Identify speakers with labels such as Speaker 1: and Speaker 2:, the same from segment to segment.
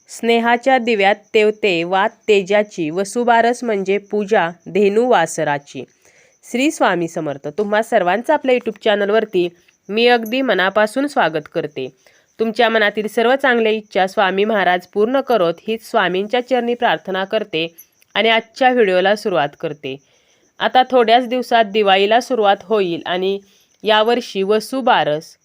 Speaker 1: स्नेहाच्या दिव्यात तेवते वात तेजाची, वसुबारस म्हणजे पूजा धेनू वासराची. श्री स्वामी समर्थ. तुम्हा सर्वांचं आपल्या यूट्यूब चॅनलवरती मी अगदी मनापासून स्वागत करते. तुमच्या मनातील सर्व चांगल्या इच्छा स्वामी महाराज पूर्ण करोत हीच स्वामींच्या चरणी प्रार्थना करते आणि आजच्या व्हिडिओला सुरुवात करते. आता थोड्याच दिवसात दिवाळीला सुरुवात होईल आणि यावर्षी वसुबारस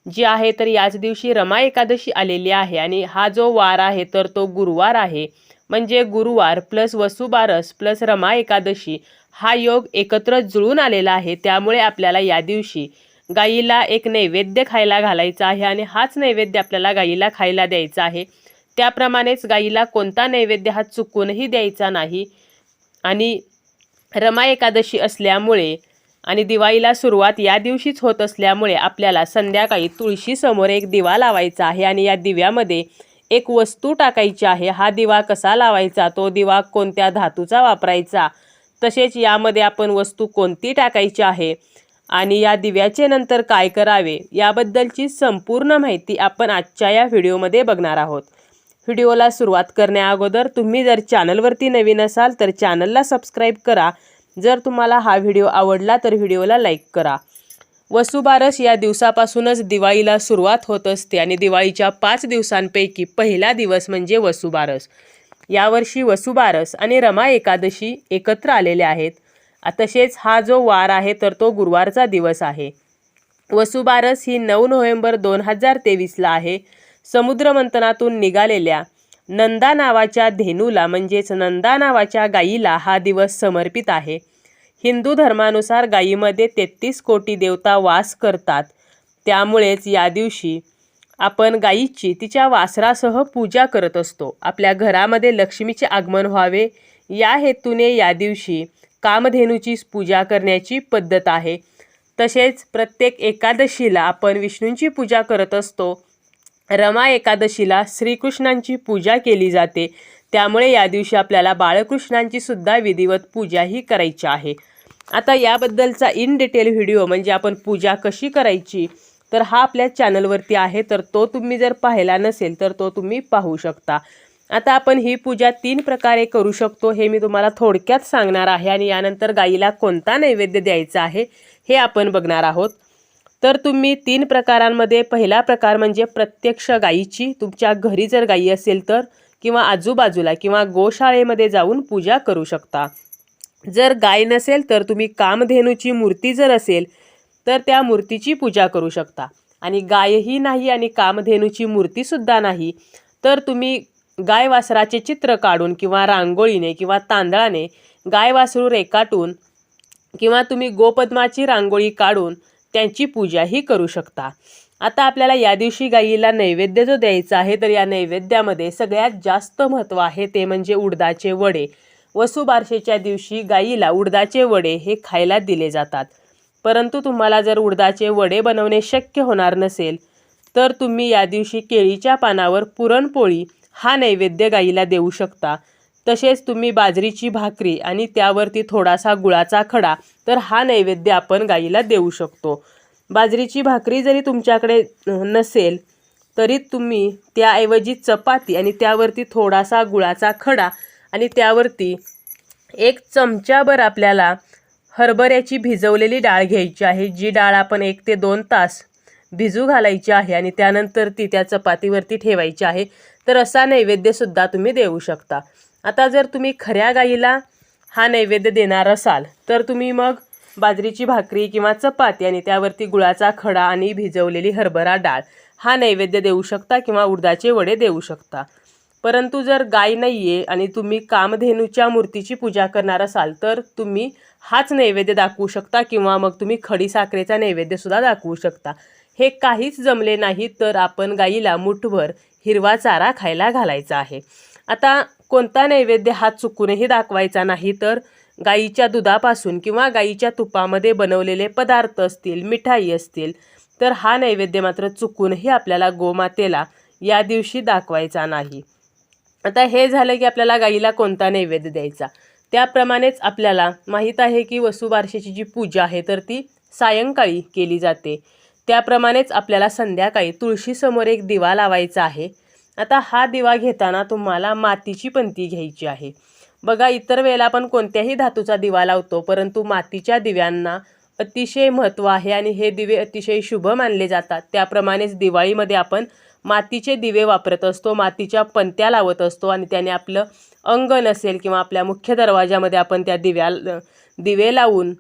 Speaker 1: जी आहे तर याच दिवशी रमा एकादशी आलेली आहे आणि हा जो वार आहे तर तो गुरुवार आहे. म्हणजे गुरुवार प्लस वसुबारस प्लस रमा एकादशी हा योग एकत्र जुळून आलेला आहे. त्यामुळे आपल्याला या दिवशी गाईला एक नैवेद्य खायला घालायचा आहे आणि हाच नैवेद्य आपल्याला गाईला खायला द्यायचा आहे. त्याप्रमाणेच गाईला कोणता नैवेद्य हा चुकूनही द्यायचा नाही. आणि रमा एकादशी असल्यामुळे आणि दिवाळीला सुरुवात या दिवशीच होत असल्यामुळे आपल्याला संध्याकाळी तुळशीसमोर एक दिवा लावायचा आहे आणि या दिव्यामध्ये एक वस्तू टाकायची आहे. हा दिवा कसा लावायचा, तो दिवा कोणत्या धातूचा वापरायचा, तसेच यामध्ये आपण वस्तू कोणती टाकायची आहे आणि या दिव्याचे नंतर काय करावे याबद्दलची संपूर्ण माहिती आपण आजच्या या व्हिडिओमध्ये बघणार आहोत. व्हिडिओला सुरुवात करण्या अगोदर तुम्ही जर चॅनलवरती नवीन असाल तर चॅनलला सबस्क्राईब करा. जर तुम्हाला हा व्हिडिओ आवडला तर व्हिडिओला लाईक करा. वसुबारस या दिवसापासूनच दिवाळीला सुरुवात होत असते आणि दिवाळीच्या 5 दिवसांपैकी पहिला दिवस म्हणजे वसुबारस. यावर्षी वसुबारस आणि रमा एकादशी एकत्र आलेले आहेत. तसेच हा जो वार आहे तर तो गुरुवारचा दिवस आहे. वसुबारस ही 9 नोव्हेंबर 2023ला आहे. समुद्रमंथनातून निघालेल्या नंदा नावाच्या धेनूला म्हणजेच नंदा नावाच्या गायीला हा दिवस समर्पित आहे. हिंदू धर्मानुसार गायीमध्ये 33 कोटी देवता वास करतात. त्यामुळेच या दिवशी आपण गायीची तिच्या वासरासह पूजा करत असतो. आपल्या घरामध्ये लक्ष्मीचे आगमन व्हावे या हेतूने या दिवशी कामधेनूची पूजा करण्याची पद्धत आहे. तसेच प्रत्येक एकादशीला आपण विष्णूंची पूजा करत असतो. रमा एकादशीला श्रीकृष्णांची पूजा केली जाते. त्यामुळे या दिवशी आपल्याला बाळकृष्णांची सुद्धा विधिवत पूजाही करायची आहे. आता याबद्दलचा इन डिटेल व्हिडिओ म्हणजे आपण पूजा कशी करायची तर हा आपल्या चॅनलवरती आहे, तर तो तुम्ही जर पाहिला नसेल तर तो तुम्ही पाहू शकता. आता आपण ही पूजा 3 प्रकारे करू शकतो हे मी तुम्हाला थोडक्यात सांगणार आहे आणि यानंतर गाईला कोणता नैवेद्य द्यायचा आहे हे आपण बघणार आहोत. तर तुम्ही 3 प्रकारांमध्ये पहिला प्रकार म्हणजे प्रत्यक्ष गायीची, तुमच्या घरी जर गायी असेल तर किंवा आजूबाजूला किंवा गोशाळेमध्ये जाऊन पूजा करू शकता. जर गाय नसेल तर तुम्ही कामधेनूची मूर्ती जर असेल तर त्या मूर्तीची पूजा करू शकता. आणि गायही नाही आणि कामधेनूची मूर्तीसुद्धा नाही तर तुम्ही गाय वासराचे चित्र काढून किंवा रांगोळीने किंवा तांदळाने गाय वासरू रेखाटून किंवा तुम्ही गोपद्माची रांगोळी काढून त्यांची पूजाही करू शकता. आता आपल्याला या दिवशी गाईला नैवेद्य जो द्यायचा आहे तर या नैवेद्यामध्ये सगळ्यात जास्त महत्त्व आहे ते म्हणजे उडदाचे वडे. वसुबारसेच्या दिवशी गाईला उडदाचे वडे हे खायला दिले जातात. परंतु तुम्हाला जर उडदाचे वडे बनवणे शक्य होणार नसेल तर तुम्ही या दिवशी केळीच्या पानावर पुरणपोळी हा नैवेद्य गाईला देऊ शकता. तसेच तुम्ही बाजरीची भाकरी आणि त्यावरती थोडासा गुळाचा खडा तर हा नैवेद्य आपण गाईला देऊ शकतो. बाजरीची भाकरी जरी तुमच्याकडे नसेल तरी तुम्ही त्याऐवजी चपाती आणि त्यावरती थोडासा गुळाचा खडा आणि त्यावरती 1 चमचाभर आपल्याला हरभऱ्याची भिजवलेली डाळ घ्यायची आहे. जी डाळ आपण 1 ते 2 तास भिजू घालायची आहे आणि त्यानंतर ती त्या चपातीवरती ठेवायची आहे. तर असा नैवेद्यसुद्धा तुम्ही देऊ शकता. आता जर तुम्ही खऱ्या गाईला हा नैवेद्य देणार असाल तर तुम्ही मग बाजरीची भाकरी किंवा चपाती आणि त्यावरती गुळाचा खडा आणि भिजवलेली हरभरा डाळ हा नैवेद्य देऊ शकता किंवा उडदाचे वडे देऊ शकता. परंतु जर गाय नाही आहे आणि तुम्ही कामधेनूच्या मूर्तीची पूजा करणार असाल तर तुम्ही हाच नैवेद्य दाखवू शकता किंवा मग तुम्ही खडीसाखरेचा नैवेद्यसुद्धा दाखवू शकता. हे काहीच जमले नाही तर आपण गाईला मुठभर हिरवा चारा खायला घालायचा आहे. आता कोणता नैवेद्य हा चुकूनही दाखवायचा नाही तर गाईच्या दुधापासून किंवा गाईच्या तुपामध्ये बनवलेले पदार्थ असतील, मिठाई असतील तर हा नैवेद्य मात्र चुकूनही आपल्याला गोमातेला या दिवशी दाखवायचा नाही. आता हे झालं की आपल्याला गाईला कोणता नैवेद्य द्यायचा. त्याप्रमाणेच आपल्याला माहीत आहे की वसुबारसेची जी पूजा आहे तर ती सायंकाळी केली जाते. त्याप्रमाणेच आपल्याला संध्याकाळी तुळशीसमोर एक दिवा लावायचा आहे आता हा दिवा घेताना तुम्हाला मातीची पंती घ्यायची आहे. बघा, इतर वेळेला आपण कोणत्याही धातूचा दिवा लावतो, परंतु मातीच्या दिव्यांना अतिशय महत्त्व आहे आणि हे दिवे अतिशय शुभ मानले जातात. त्याप्रमाणेच दिवाळीमध्ये आपण मातीचे दिवे वापरत असतो, मातीच्या पंत्या लावत असतो आणि त्याने आपलं अंगण असेल किंवा आपल्या मुख्य दरवाजामध्ये आपण त्या दिवे लावून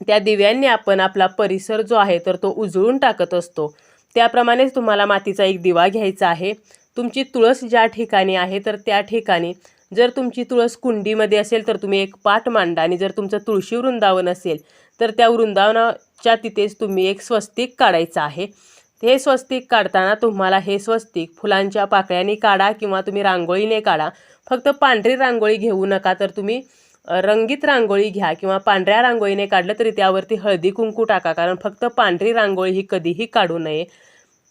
Speaker 1: त्या दिव्यांनी आपण आपला परिसर जो आहे तर तो उजळून टाकत असतो. त्याप्रमाणेच तुम्हाला मातीचा एक दिवा घ्यायचा आहे. तुमची तुळस ज्या ठिकाणी आहे तर त्या ठिकाणी जर तुमची तुळस कुंडीमध्ये असेल तर तुम्ही एक पाट मांडा आणि जर तुमचं तुळशी वृंदावन असेल तर त्या वृंदावनाच्या तिथेच तुम्ही एक स्वस्तिक काढायचं आहे. हे स्वस्तिक काढताना तुम्हाला हे स्वस्तिक फुलांच्या पाकळ्यांनी काढा किंवा तुम्ही रांगोळीने काढा. फक्त पांढरी रांगोळी घेऊ नका, तर तुम्ही रंगीत रांगोळी घ्या किंवा पांढऱ्या रांगोळीने काढलं तरी त्यावरती हळदी कुंकू टाका, कारण फक्त पांढरी रांगोळी ही कधीही काढू नये.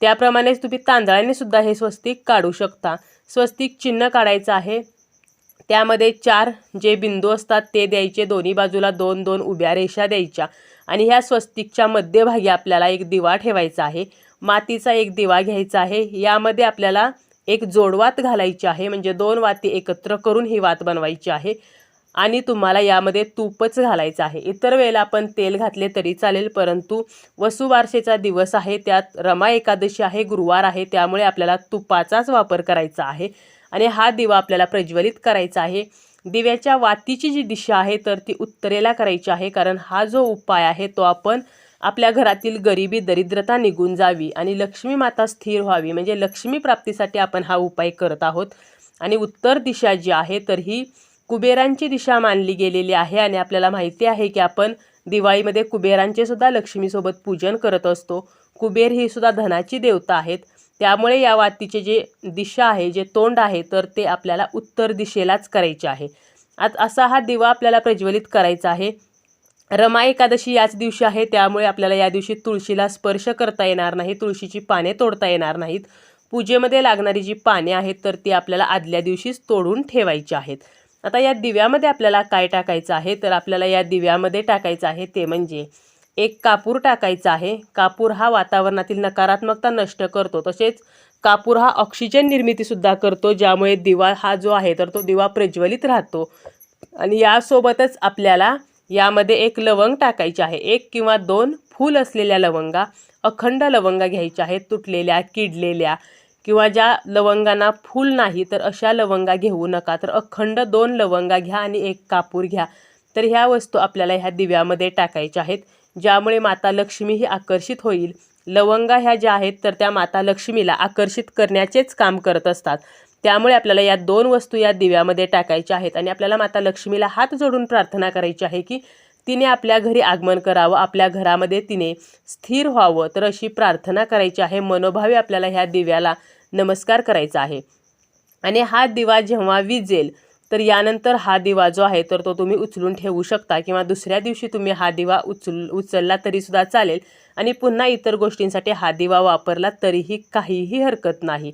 Speaker 1: त्याप्रमाणेच तुम्ही तांदळाने सुद्धा हे स्वस्तिक काढू शकता. स्वस्तिक चिन्ह काढायचं आहे. त्यामध्ये 4 जे बिंदू असतात ते द्यायचे, दोन्ही बाजूला 2-2 उभ्या रेषा द्यायच्या आणि ह्या स्वस्तिकच्या मध्यभागी आपल्याला एक दिवा ठेवायचा आहे. मातीचा एक दिवा घ्यायचा आहे. यामध्ये आपल्याला एक जोडवात घालायची आहे, म्हणजे 2 वाती एकत्र करून ही वात बनवायची आहे आणि तुम्हाला यामध्ये तूपच घालायचं आहे. इतर वेळेला आपण तेल घातले तरी चालेल, परंतु वसुबारसेचा दिवस आहे, त्यात रमा एकादशी आहे, गुरुवार आहे, त्यामुळे आपल्याला तुपाचाच वापर करायचा आहे आणि हा दिवा आपल्याला प्रज्वलित करायचा आहे. दिव्याच्या वातीची जी दिशा आहे तर ती उत्तरेला करायची आहे, कारण हा जो उपाय आहे तो आपण आपल्या घरातील गरिबी दरिद्रता निघून जावी आणि लक्ष्मी माता स्थिर व्हावी, म्हणजे लक्ष्मी प्राप्तीसाठी आपण हा उपाय करत आहोत. आणि उत्तर दिशा जी आहे तर ही कुबेरांची दिशा मानली गेलेली आहे आणि आपल्याला माहिती आहे की आपण दिवाळीमध्ये कुबेरांचे सुद्धा लक्ष्मीसोबत पूजन करत असतो. कुबेर ही सुद्धा धनाची देवता आहेत. त्यामुळे या वातीचे जे दिशा आहे, जे तोंड आहे तर ते आपल्याला उत्तर दिशेलाच करायचे आहे. असा हा दिवा आपल्याला प्रज्वलित करायचा आहे. रमा एकादशी याच दिवशी आहे, त्यामुळे आपल्याला या दिवशी तुळशीला स्पर्श करता येणार नाही, तुळशीची पाने तोडता येणार नाहीत. पूजेमध्ये लागणारी जी पाने आहेत तर ती आपल्याला आदल्या दिवशीच तोडून ठेवायची आहेत. आता या दिव्यामध्ये आपल्याला काय टाकायचं आहे, तर आपल्याला या दिव्यामध्ये टाकायचं आहे ते म्हणजे एक कापूर टाकायचा आहे. कापूर हा वातावरणातील नकारात्मकता नष्ट करतो, तसेच कापूर हा ऑक्सिजन निर्मितीसुद्धा करतो, ज्यामुळे दिवा हा जो आहे तर तो दिवा प्रज्वलित राहतो. आणि यासोबतच आपल्याला यामध्ये एक लवंग टाकायची आहे. 1 किंवा 2 फूल असलेल्या लवंगा, अखंड लवंगा घ्यायच्या आहेत, तुटलेल्या, किडलेल्या किंवा ज्या लवंगांना फूल नाही तर अशा लवंगा घेऊ नका. तर अखंड 2 लवंगा घ्या आणि 1 कापूर घ्या. तर ह्या वस्तू आपल्याला ह्या दिव्यामध्ये टाकायच्या आहेत, ज्यामुळे माता लक्ष्मी ही आकर्षित होईल. लवंगा ह्या ज्या आहेत तर त्या माता लक्ष्मीला आकर्षित करण्याचेच काम करत असतात. त्यामुळे आपल्याला या 2 वस्तू या दिव्यामध्ये टाकायच्या आहेत आणि आपल्याला माता लक्ष्मीला हात जोडून प्रार्थना करायची आहे की तिने आपल्या घरी आगमन करावं, आपल्या घरामध्ये तिने स्थिर व्हावं. तर अशी प्रार्थना करायची आहे. मनोभावे आपल्याला ह्या दिव्याला नमस्कार करायचा आहे. आणि हा दिवा जेव्हा विझेल तर यानंतर हा दिवा जो आहे तर तो तुम्ही उचलून ठेवू शकता किंवा दुसऱ्या दिवशी तुम्ही हा दिवा उचलला तरीसुद्धा चालेल आणि पुन्हा इतर गोष्टींसाठी हा दिवा वापरला तरीही काहीही हरकत नाही.